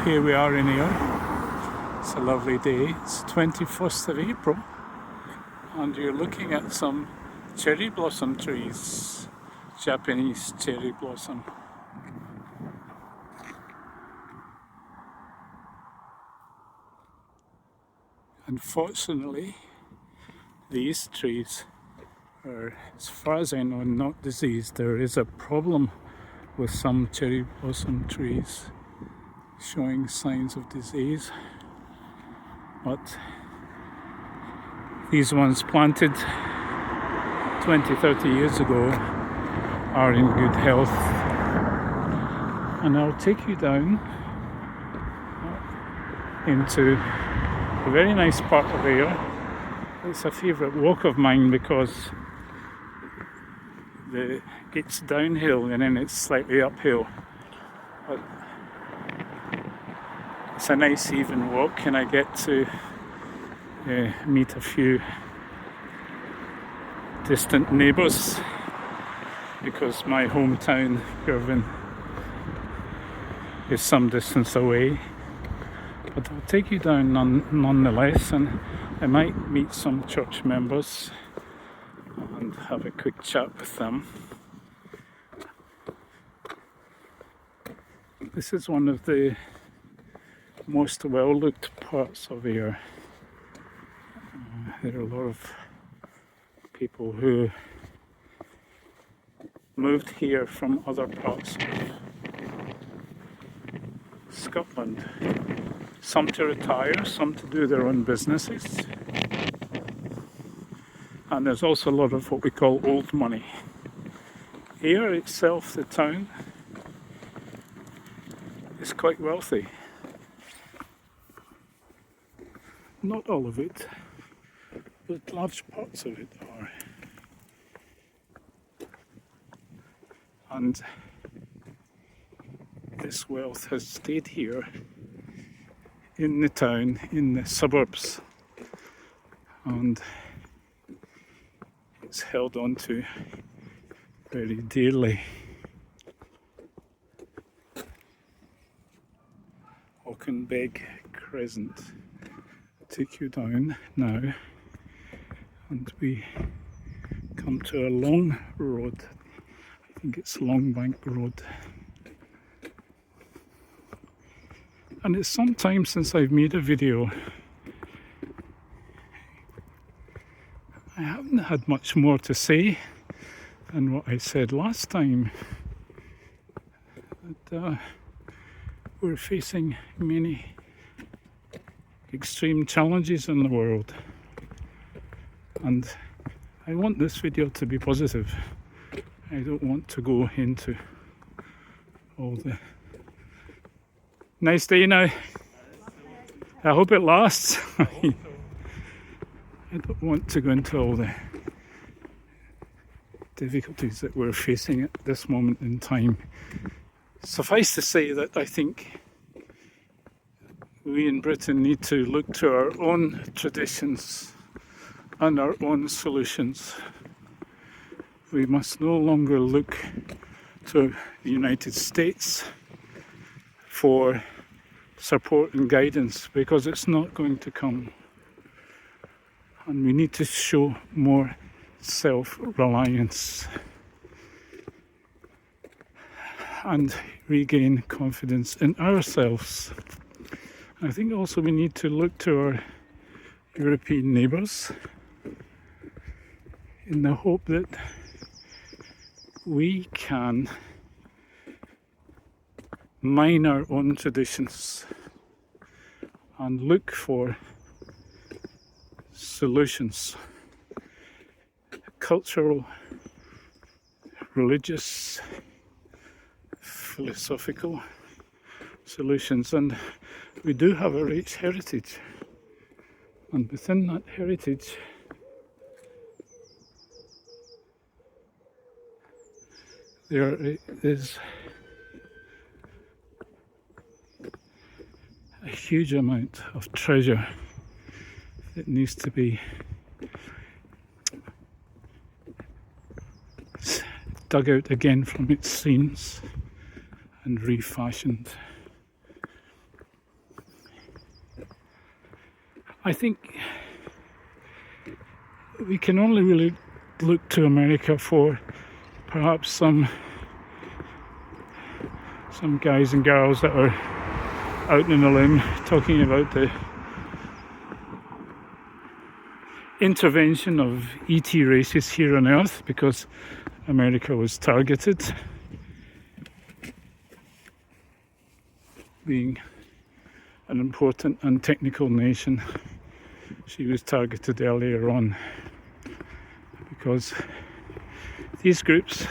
Here we are in here. It's a lovely day. It's 21st of April and you're looking at some cherry blossom trees. Japanese cherry blossom. Unfortunately, these trees are, as far as I know, not diseased. There is a problem with some cherry blossom trees showing signs of disease, but these ones planted 20-30 years ago are in good health. And I'll take you down into a very nice part of here. It's a favourite walk of mine because it's downhill and then it's slightly uphill, but it's a nice even walk and I get to meet a few distant neighbours because my hometown, Girvan, is some distance away. But I'll take you down nonetheless, and I might meet some church members and have a quick chat with them. This is one of the most well-looked parts of here. There are a lot of people who moved here from other parts of Scotland. Some to retire, some to do their own businesses. And there's also a lot of what we call old money. Here itself, the town, is quite wealthy. Not all of it, but large parts of it are. And this wealth has stayed here in the town, in the suburbs, and it's held on to very dearly. Auchenbeg Crescent. I'll take you down now and we come to a long road. I think it's Longbank Road. And it's some time since I've made a video. I haven't had much more to say than what I said last time. But, we're facing many extreme challenges in the world. And I want this video to be positive. I don't want to go into all the... Nice day now. I hope it lasts. I don't want to go into all the difficulties that we're facing at this moment in time. Suffice to say that I think we in Britain need to look to our own traditions and our own solutions. We must no longer look to the United States for support and guidance, because it's not going to come. And we need to show more self-reliance and regain confidence in ourselves. I think also we need to look to our European neighbours in the hope that we can mine our own traditions and look for solutions, cultural, religious, philosophical solutions. And we do have a rich heritage, and within that heritage there is a huge amount of treasure that needs to be dug out again from its seams and refashioned. I think we can only really look to America for perhaps some guys and girls that are out in the limb talking about the intervention of ET races here on Earth because America was targeted, being an important and technical nation. She was targeted earlier on because these groups,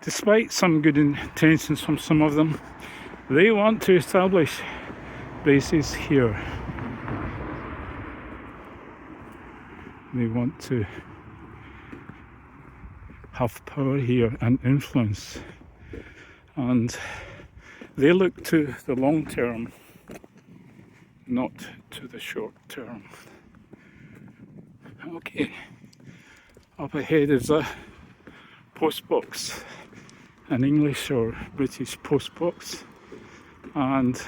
despite some good intentions from some of them, they want to establish bases here. They want to have power here and influence, and they look to the long term, not to the short term. Okay, up ahead is a post box, an English or British post box, and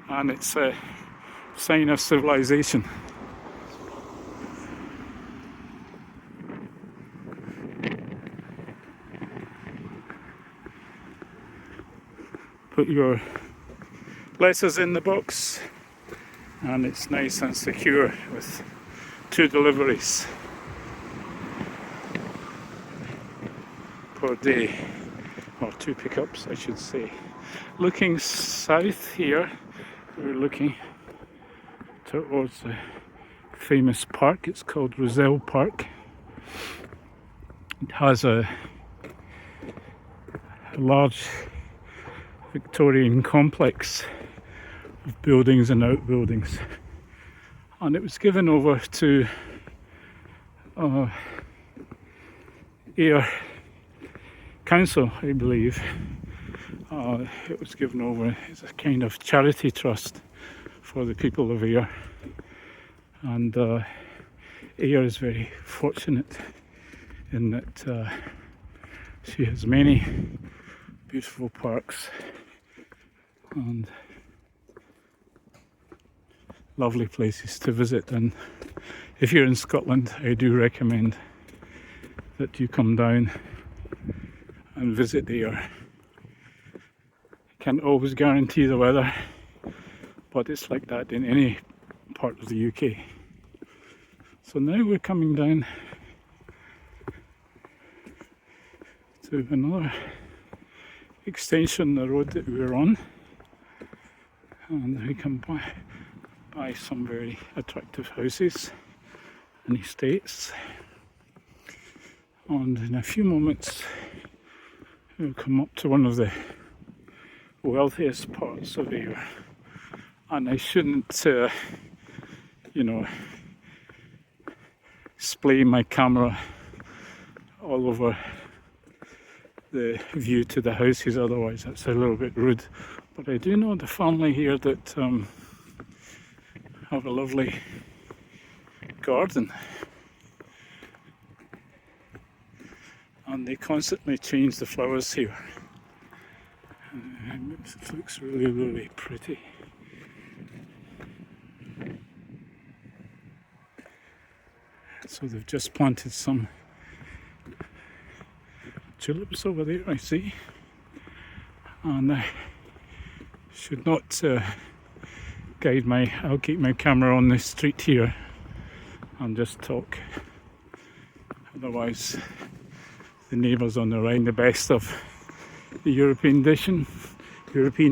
and it's a sign of civilization. Put your letters in the box, and it's nice and secure with 2 deliveries per day, or 2 pickups I should say. Looking south here, we're looking towards the famous park. It's called Roselle Park. It has a large Victorian complex of buildings and outbuildings, and it was given over to Ayr Council, I believe. It was given over as a kind of charity trust for the people of Ayr, and Ayr is very fortunate in that she has many beautiful parks and lovely places to visit. And if you're in Scotland, I do recommend that you come down and visit Ayr. Can't always guarantee the weather, but it's like that in any part of the UK. So now we're coming down to another extension of the road that we were on, and we come by some very attractive houses and estates, and in a few moments we'll come up to one of the wealthiest parts of Ayr. And I shouldn't splay my camera all over the view to the houses, otherwise that's a little bit rude. But I do know the family here that have a lovely garden, and they constantly change the flowers here. It looks really, really pretty. So they've just planted some tulips over there, I see, and I should not I'll keep my camera on the street here and just talk, otherwise the neighbours on the right. The best of the European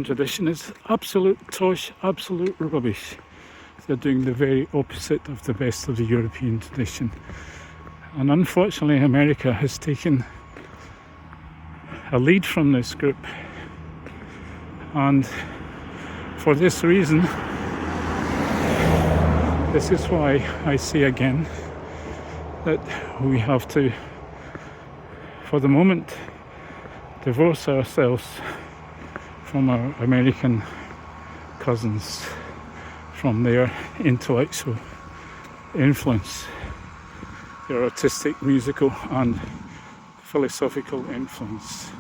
tradition is absolute tosh, absolute rubbish. They're doing the very opposite of the best of the European tradition, and unfortunately America has taken a lead from this group, and for this reason, this is why I say again that we have to, for the moment, divorce ourselves from our American cousins, from their intellectual influence, their artistic, musical and philosophical influence.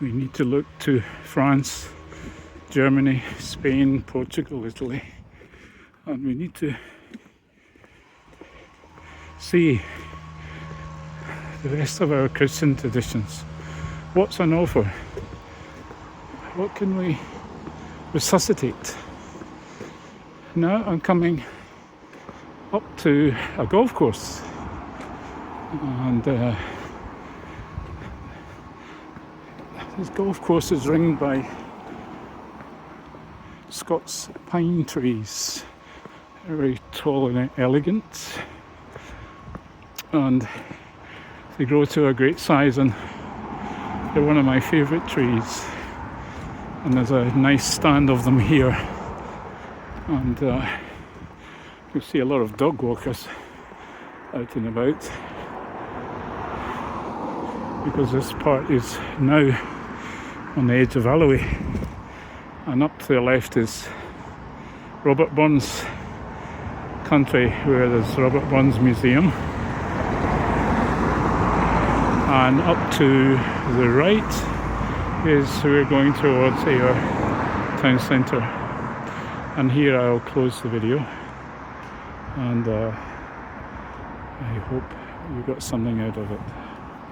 We need to look to France, Germany, Spain, Portugal, Italy, and we need to see the rest of our Christian traditions. What's on offer? What can we resuscitate? Now I'm coming up to a golf course, and this golf course is ringed by Scots pine trees, very tall and elegant, and they grow to a great size, and they're one of my favourite trees. And there's a nice stand of them here, and you'll see a lot of dog walkers out and about, because this part is now on the edge of Alloway, and up to the left is Robert Burns country, where there's Robert Burns Museum, and up to the right is we're going towards our town centre. And here I'll close the video, and I hope you got something out of it.